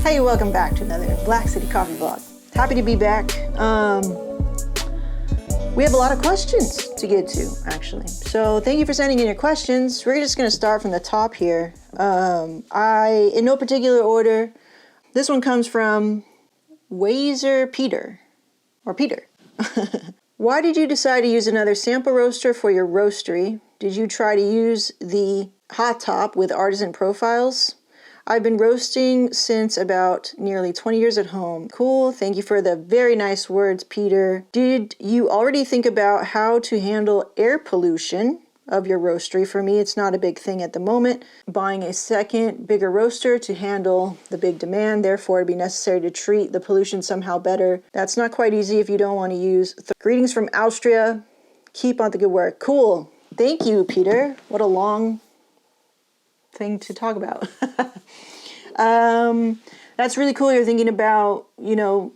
Hey, welcome back to another Black City Coffee vlog. Happy to be back. We have a lot of questions to get to, actually. So thank you for sending in your questions. We're just gonna start from the top here. In no particular order, this one comes from Wazer Peter, or Peter. Why did you decide to use another sample roaster for your roastery? Did you try to use the hot top with artisan profiles? I've been roasting since about nearly 20 years at home. Cool, thank you for the very nice words, Peter. Did you already think about how to handle air pollution of your roastery? For me, it's not a big thing at the moment. Buying a second, bigger roaster to handle the big demand, therefore it'd be necessary to treat the pollution somehow better. That's not quite easy if you don't want to use. Greetings from Austria. Keep on the good work. Cool. Thank you, Peter. What a long thing to talk about. That's really cool. You're thinking about, being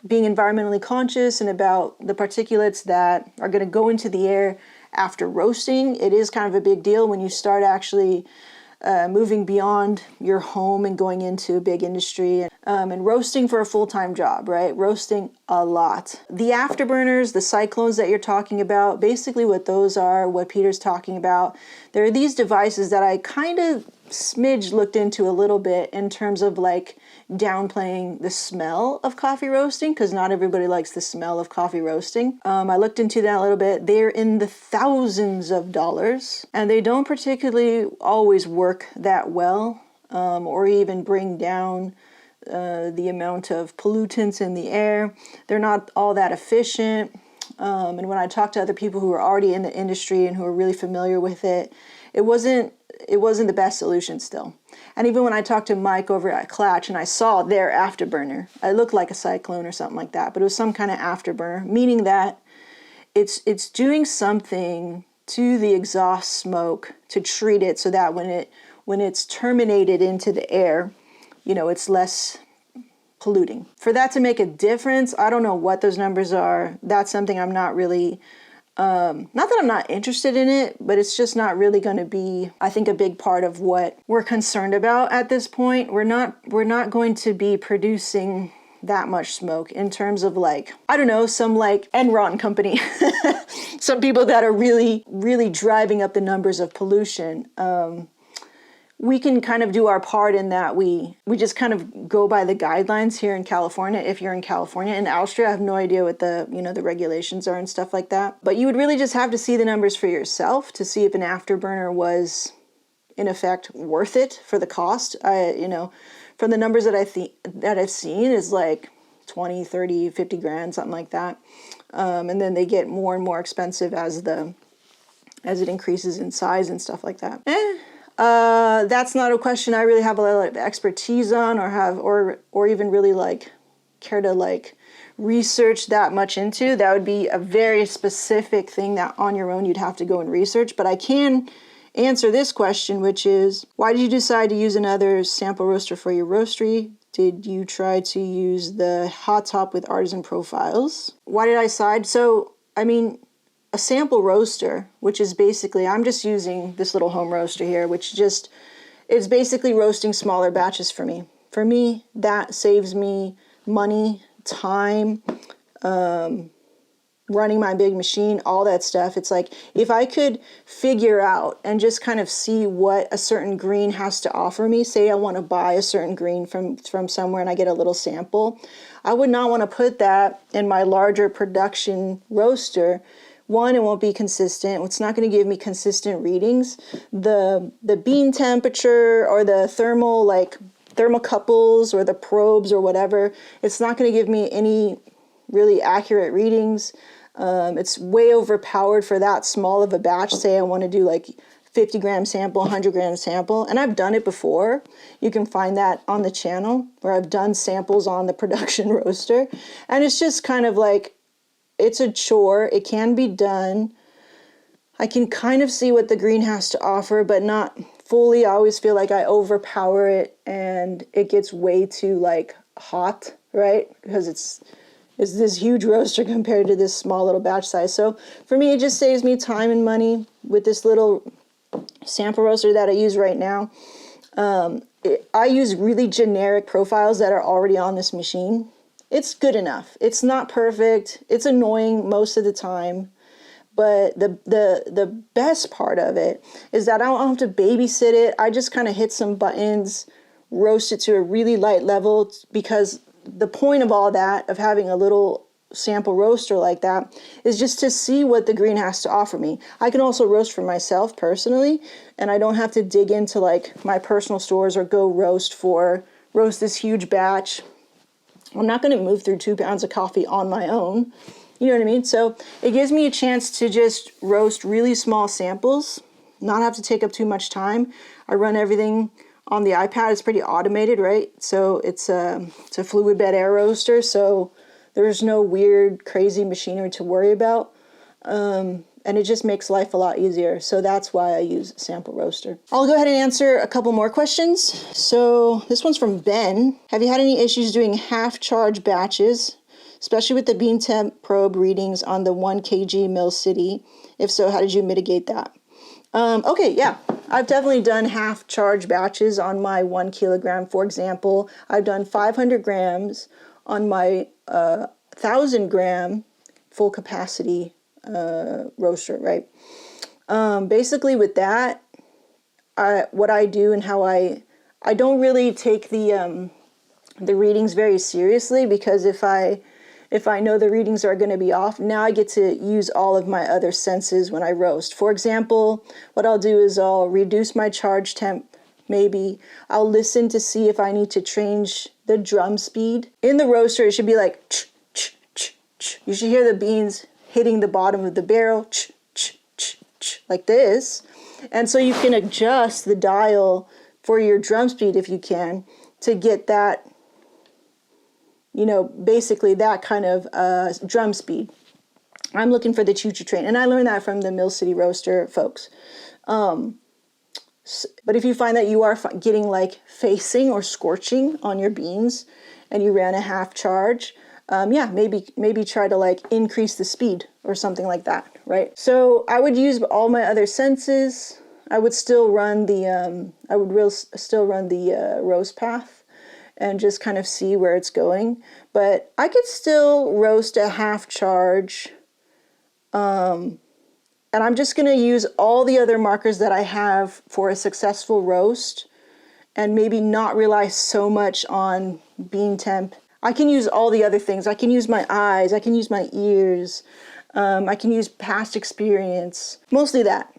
environmentally conscious and about the particulates that are going to go into the air after roasting. It is kind of a big deal when you start actually moving beyond your home and going into a big industry and roasting for a full-time job, right? Roasting a lot. The Afterburners, the cyclones that you're talking about, basically what those are, what Peter's talking about, there are these devices that I kind of smidge looked into a little bit in terms of like downplaying the smell of coffee roasting, because not everybody likes the smell of coffee roasting. I looked into that a little bit. They're in the thousands of dollars, and they don't particularly always work that well, or even bring down the amount of pollutants in the air. They're not all that efficient. And when I talked to other people who are already in the industry and who are really familiar with it, it wasn't the best solution still. And even when I talked to Mike over at Clutch and I saw their afterburner, it looked like a cyclone or something like that, but it was some kind of afterburner, meaning that it's doing something to the exhaust smoke to treat it so that when it's terminated into the air, it's less polluting. For that to make a difference, I don't know what those numbers are. That's something I'm not really, not that I'm not interested in it, but it's just not really going to be, I think, a big part of what we're concerned about at this point. We're not going to be producing that much smoke in terms of some Enron company, some people that are really, really driving up the numbers of pollution. We can kind of do our part in that we just kind of go by the guidelines here in California. If you're in California, in Austria, I have no idea what the regulations are and stuff like that. But you would really just have to see the numbers for yourself to see if an afterburner was in effect worth it for the cost. From the numbers that I've seen is like 20, 30, 50 grand, something like that. And then they get more and more expensive as it increases in size and stuff like that. That's not a question I really have a lot of expertise on or even really care to research that much into. That would be a very specific thing that on your own you'd have to go and research. But I can answer this question, which is, why did you decide to use another sample roaster for your roastery? Did you try to use the hot top with artisan profiles? Why did I decide? So, a sample roaster, which is basically, I'm just using this little home roaster here, which just is basically roasting smaller batches for me. For me, that saves me money, time, running my big machine, all that stuff. It's like, if I could figure out and just kind of see what a certain green has to offer me, say I want to buy a certain green from somewhere and I get a little sample, I would not want to put that in my larger production roaster. One, it won't be consistent. It's not going to give me consistent readings. The bean temperature or the thermocouples or the probes or whatever, it's not going to give me any really accurate readings. It's way overpowered for that small of a batch. Say I want to do 50 gram sample, 100 gram sample. And I've done it before. You can find that on the channel where I've done samples on the production roaster. And it's just kind of it's a chore. It can be done. I can kind of see what the green has to offer, but not fully. I always feel like I overpower it and it gets way too hot, right? Because it's this huge roaster compared to this small little batch size. So for me, it just saves me time and money with this little sample roaster that I use right now. I use really generic profiles that are already on this machine. It's good enough. It's not perfect. It's annoying most of the time. But the best part of it is that I don't have to babysit it. I just kind of hit some buttons, roast it to a really light level, because the point of all that, of having a little sample roaster like that, is just to see what the green has to offer me. I can also roast for myself personally, and I don't have to dig into like my personal stores or go roast this huge batch. I'm not going to move through 2 pounds of coffee on my own. You know what I mean? So it gives me a chance to just roast really small samples, not have to take up too much time. I run everything on the iPad. It's pretty automated, right? So it's a fluid bed air roaster, so there's no weird, crazy machinery to worry about. And it just makes life a lot easier. So that's why I use Sample Roaster. I'll go ahead and answer a couple more questions. So this one's from Ben. Have you had any issues doing half charge batches, especially with the bean temp probe readings on the 1 kg Mill City? If so, how did you mitigate that? Okay, yeah, I've definitely done half charge batches on my 1 kilogram. For example, I've done 500 grams on my 1,000 gram full capacity roaster, right? Basically with that, what I do and how I don't really take the readings very seriously, because if I know the readings are going to be off, now I get to use all of my other senses when I roast. For example, what I'll do is I'll reduce my charge temp. Maybe I'll listen to see if I need to change the drum speed. In the roaster, it should be like ch, ch, ch, ch. You should hear the beans hitting the bottom of the barrel, ch, ch, ch, ch, like this. And so you can adjust the dial for your drum speed if you can, to get that, you know, basically that kind of drum speed. I'm looking for the choo-choo train, and I learned that from the Mill City Roaster folks. But if you find that you are getting like facing or scorching on your beans and you ran a half charge, yeah, maybe try to like increase the speed or something like that, right? So I would use all my other senses. I would still run the RoastPath and just kind of see where it's going. But I could still roast a half charge. And I'm just going to use all the other markers that I have for a successful roast, and maybe not rely so much on bean temp. I can use all the other things. I can use my eyes. I can use my ears. I can use past experience. Mostly that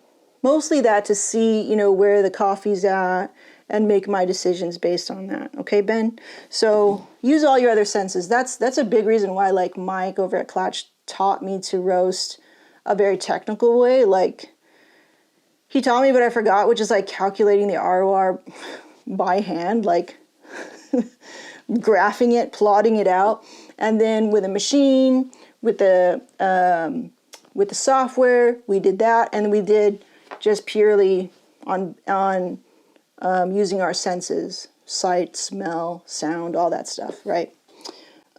to see, you know, where the coffee's at and make my decisions based on that. Okay, Ben? So use all your other senses. That's a big reason why, like, Mike over at Clutch taught me to roast a very technical way. Like, he taught me, but I forgot, which is like calculating the ROR by hand, like graphing it, plotting it out. And then with a machine, with the software, we did that, and we did just purely on using our senses, sight, smell, sound, all that stuff, right?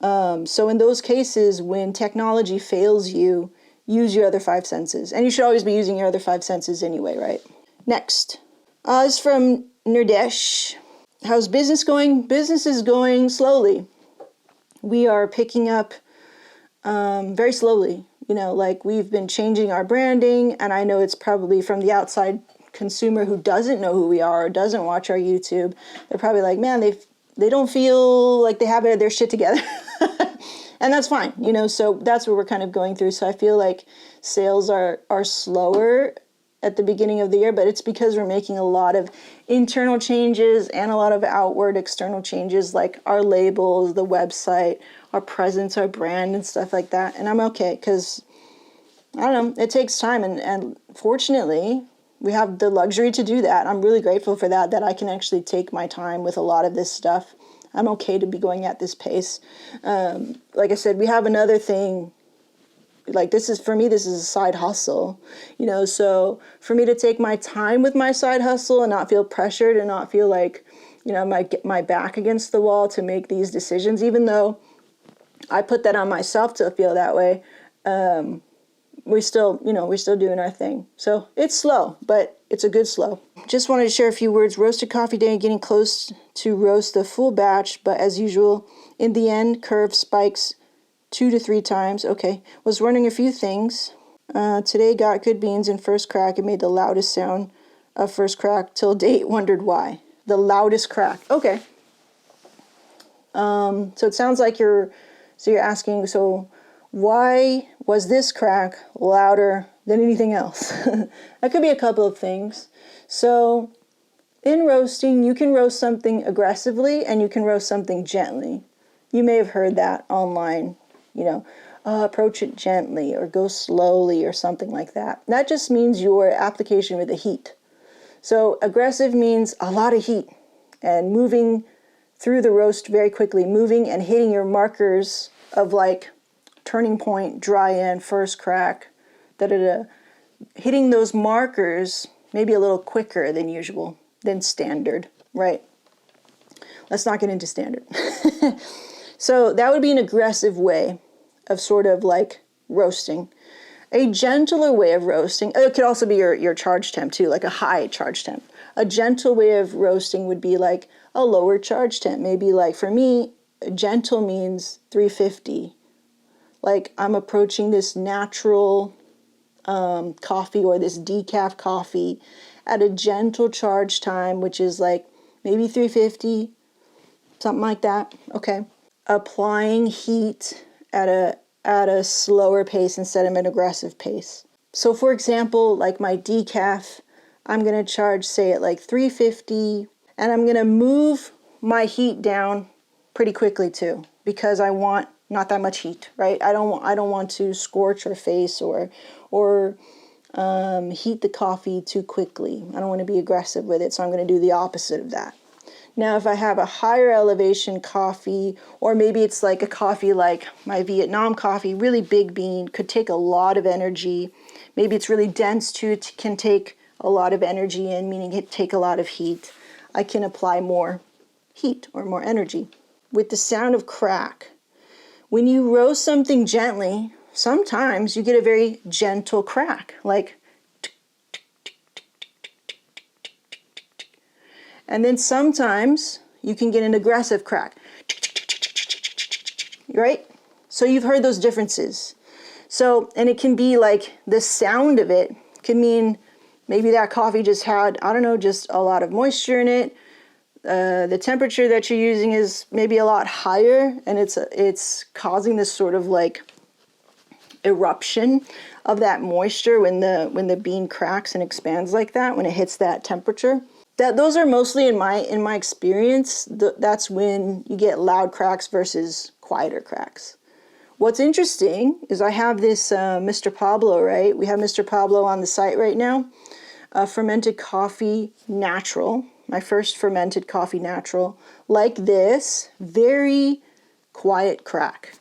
So in those cases, when technology fails you, use your other 5 senses. And you should always be using your other 5 senses anyway, right? Next. This is from Nirdesh. How's business going? Business is going slowly. We are picking up very slowly. You know, like, we've been changing our branding, and I know it's probably from the outside consumer who doesn't know who we are or doesn't watch our YouTube. They're probably like, man, they don't feel like they have their shit together. And that's fine, you know, so that's what we're kind of going through. So I feel like sales are slower at the beginning of the year, but it's because we're making a lot of internal changes and a lot of outward external changes, like our labels, the website, our presence, our brand, and stuff like that. And I'm okay, because, I don't know, it takes time. And fortunately, we have the luxury to do that. I'm really grateful for that I can actually take my time with a lot of this stuff. I'm okay to be going at this pace. Like I said, we have another thing. Like, this is, for me, this is a side hustle, you know, so for me to take my time with my side hustle and not feel pressured and not feel like, you know, my back against the wall to make these decisions, even though I put that on myself to feel that way. we're still doing our thing. So it's slow, but it's a good slow. Just wanted to share a few words. Roasted coffee day, getting close to roast the full batch, but as usual, in the end, curve spikes 2 to 3 times. Okay, was running a few things. Today got good beans in first crack. It made the loudest sound of first crack till date. Wondered why. The loudest crack. Okay. So it sounds like you're asking, so why was this crack louder than anything else? That could be a couple of things. So in roasting, you can roast something aggressively and you can roast something gently. You may have heard that online, approach it gently or go slowly or something like that. That just means your application with the heat. So aggressive means a lot of heat and moving through the roast very quickly, moving and hitting your markers of like turning point, dry end, first crack, hitting those markers maybe a little quicker than usual, than standard, right? Let's not get into standard. So that would be an aggressive way of sort of like roasting. A gentler way of roasting, it could also be your charge temp too, like a high charge temp. A gentle way of roasting would be like a lower charge temp. Maybe like for me, gentle means 350. Like I'm approaching this natural coffee or this decaf coffee at a gentle charge time, which is like maybe 350, something like that. Okay. Applying heat at a slower pace instead of an aggressive pace. So for example, like my decaf, I'm going to charge, say, at like 350, and I'm going to move my heat down pretty quickly too, because I want not that much heat, right? I don't want to scorch or face or heat the coffee too quickly. I don't want to be aggressive with it, so I'm going to do the opposite of that. Now, if I have a higher elevation coffee, or maybe it's like a coffee like my Vietnam coffee, really big bean, could take a lot of energy. Maybe it's really dense too, it can take a lot of energy in, meaning it take a lot of heat. I can apply more heat or more energy. With the sound of crack, when you roast something gently, sometimes you get a very gentle crack, like, and then sometimes you can get an aggressive crack, right? So you've heard those differences. So, and it can be like the sound of it can mean maybe that coffee just had, I don't know, just a lot of moisture in it. The temperature that you're using is maybe a lot higher, and it's causing this sort of like eruption of that moisture when the bean cracks and expands like that, when it hits that temperature. Those are mostly in my experience. That's when you get loud cracks versus quieter cracks. What's interesting is I have this Mr. Pablo, right? We have Mr. Pablo on the site right now. Fermented coffee natural. My first fermented coffee natural. Like this, very quiet crack.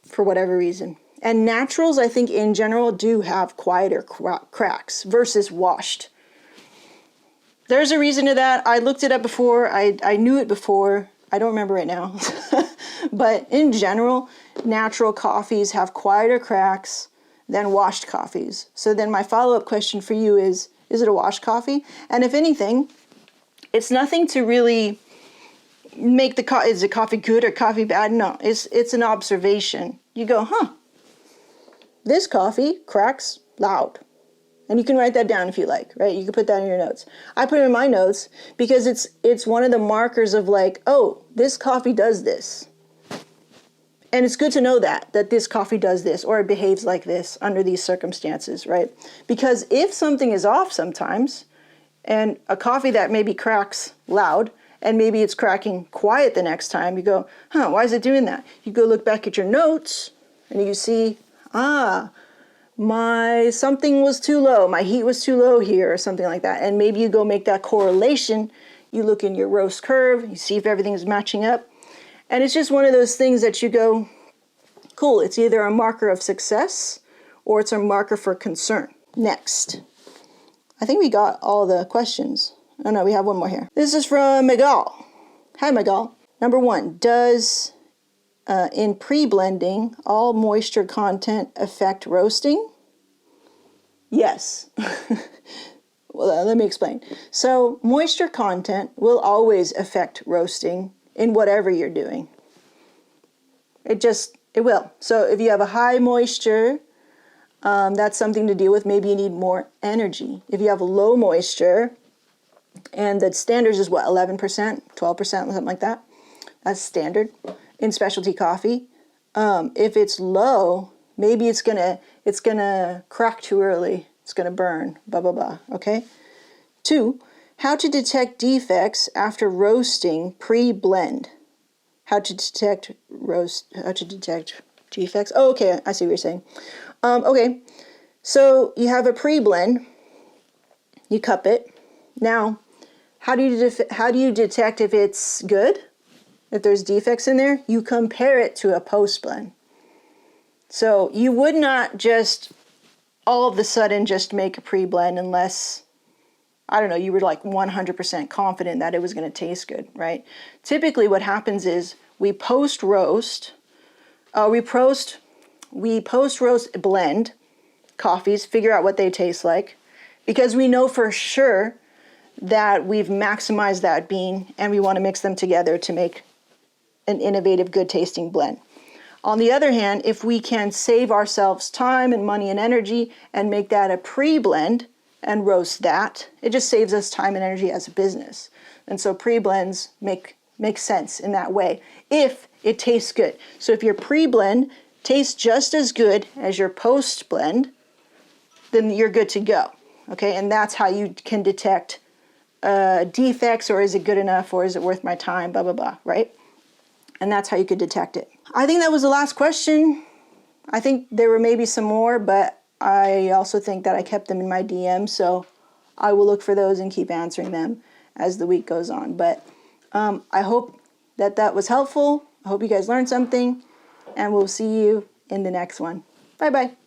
For whatever reason. And naturals, I think in general, do have quieter cracks versus washed. There's a reason to that. I looked it up before. I knew it before. I don't remember right now. But in general, natural coffees have quieter cracks than washed coffees. So then my follow-up question for you is it a washed coffee? And if anything, it's nothing to really make is the coffee good or coffee bad? No, it's an observation. You go, this coffee cracks loud. And you can write that down if you like, right? You can put that in your notes. I put it in my notes because it's one of the markers of like, oh, this coffee does this. And it's good to know that this coffee does this or it behaves like this under these circumstances, right? Because if something is off sometimes, and a coffee that maybe cracks loud, and maybe it's cracking quiet the next time, you go, why is it doing that? You go look back at your notes and you see, my something was too low, my heat was too low here or something like that. And maybe you go make that correlation. You look in your roast curve, you see if everything is matching up. And it's just one of those things that you go, cool, it's either a marker of success or it's a marker for concern. Next. I think we got all the questions. Oh no, we have one more here. This is from Miguel. Hi Miguel. Number 1, does in pre-blending, all moisture content affect roasting? Yes. Well, let me explain. So moisture content will always affect roasting in whatever you're doing. It will. So if you have a high moisture, that's something to deal with. Maybe you need more energy. If you have a low moisture, and the standards is what, 11%, 12%, something like that. That's standard in specialty coffee. If it's low, maybe it's gonna crack too early. It's gonna burn. Blah blah blah. Okay. 2. How to detect defects after roasting pre-blend. How to detect defects. Oh, okay. I see what you're saying. Okay. So you have a pre-blend. You cup it. Now, how do you detect if it's good? If there's defects in there, you compare it to a post blend. So you would not just all of a sudden just make a pre-blend unless, I don't know, you were like 100% confident that it was going to taste good, right? Typically what happens is we post-roast blend coffees, figure out what they taste like, because we know for sure that we've maximized that bean and we want to mix them together to make an innovative, good tasting blend. On the other hand, if we can save ourselves time and money and energy and make that a pre-blend and roast that, it just saves us time and energy as a business. And so pre-blends make sense in that way if it tastes good. So if your pre-blend tastes just as good as your post-blend, then you're good to go. Okay, and that's how you can detect defects, or is it good enough, or is it worth my time, blah, blah, blah, right? And that's how you could detect it. I think that was the last question. I think there were maybe some more, but I also think that I kept them in my DM, so I will look for those and keep answering them as the week goes on. But I hope that was helpful. I hope you guys learned something, and we'll see you in the next one. Bye-bye.